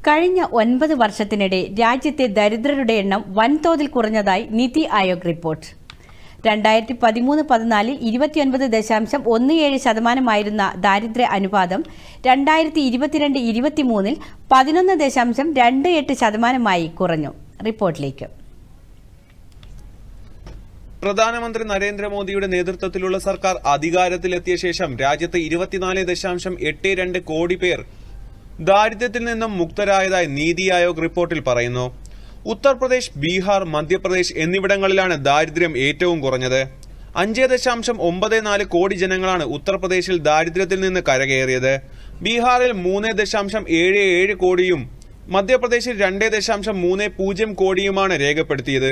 കഴിഞ്ഞ 9 വർഷത്തിനിടെ രാജ്യത്തെ ദരിദ്രരുടെ എണ്ണം വൻതോതിൽ കുറഞ്ഞതായി നീതി ആയോഗ് റിപ്പോർട്ട്. 2013-14 29.17% ദാരിദ്ര്യ അനുപാതം 2022-23 11.28% കുറഞ്ഞു. റിപ്പോർട്ടിലേക്ക്. പ്രധാനമന്ത്രി നരേന്ദ്രമോദിയുടെ നേതൃത്വത്തിലുള്ള സർക്കാർ അധികാരത്തിലെത്തിയ ശേഷം രാജ്യത്ത് 24.82 കോടി പേർ ദാരിദ്ര്യത്തിൽ നിന്നും മുക്തരായതായി നീതി ആയോഗ് റിപ്പോർട്ടിൽ പറയുന്നു. ഉത്തർപ്രദേശ്, ബീഹാർ, മധ്യപ്രദേശ് എന്നിവിടങ്ങളിലാണ് ദാരിദ്ര്യം ഏറ്റവും കുറഞ്ഞത്. 5.94 കോടി ജനങ്ങളാണ് ഉത്തർപ്രദേശിൽ ദാരിദ്ര്യത്തിൽ നിന്ന് കരകയറിയത്. ബീഹാറിൽ 3.77 കോടിയും മധ്യപ്രദേശിൽ 2.30 കോടിയുമാണ് രേഖപ്പെടുത്തിയത്.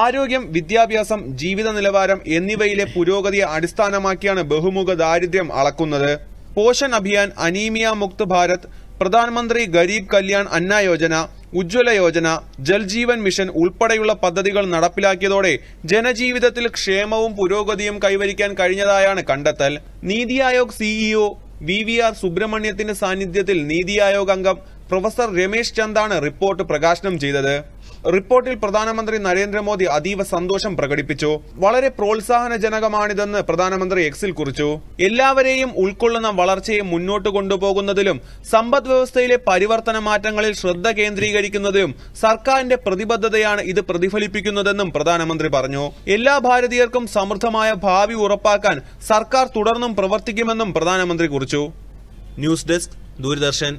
ആരോഗ്യം, വിദ്യാഭ്യാസം, ജീവിത നിലവാരം എന്നിവയിലെ പുരോഗതിയെ അടിസ്ഥാനമാക്കിയാണ് ബഹുമുഖ ദാരിദ്ര്യം അളക്കുന്നത്. പോഷൻ അഭിയാൻ, അനീമിയ മുക്ത് ഭാരത്, പ്രധാനമന്ത്രി ഗരീബ് കല്യാൺ അന്ന യോജന, ഉജ്ജ്വല യോജന, ജൽജീവൻ മിഷൻ ഉൾപ്പെടെയുള്ള പദ്ധതികൾ നടപ്പിലാക്കിയതോടെ ജനജീവിതത്തിൽ ക്ഷേമവും പുരോഗതിയും കൈവരിക്കാൻ കഴിഞ്ഞതായാണ് കണ്ടെത്തൽ. നീതി ആയോഗ് സിഇഒ VVR സുബ്രഹ്മണ്യത്തിന്റെ സാന്നിധ്യത്തിൽ നീതി ആയോഗ് അംഗം പ്രൊഫസർ രമേശ് ചന്ദാണ് റിപ്പോർട്ട് പ്രകാശനം ചെയ്തത്. റിപ്പോർട്ടിൽ പ്രധാനമന്ത്രി നരേന്ദ്രമോദി അതീവ സന്തോഷം പ്രകടിപ്പിച്ചു. വളരെ പ്രോത്സാഹനജനകമാണിതെന്ന് പ്രധാനമന്ത്രി എക്സിൽ കുറിച്ചു. എല്ലാവരെയും ഉൾക്കൊള്ളുന്ന വളർച്ചയെ മുന്നോട്ട് കൊണ്ടുപോകുന്നതിലും സമ്പദ് വ്യവസ്ഥയിലെ പരിവർത്തന മാറ്റങ്ങളിൽ ശ്രദ്ധ കേന്ദ്രീകരിക്കുന്നതിലും സർക്കാരിന്റെ പ്രതിബദ്ധതയാണ് ഇത് പ്രതിഫലിപ്പിക്കുന്നതെന്നും പ്രധാനമന്ത്രി പറഞ്ഞു. എല്ലാ ഭാരതീയർക്കും സമൃദ്ധമായ ഭാവി ഉറപ്പാക്കാൻ സർക്കാർ തുടർന്നും പ്രവർത്തിക്കുമെന്നും പ്രധാനമന്ത്രി കുറിച്ചു. News desk, Doordarshan.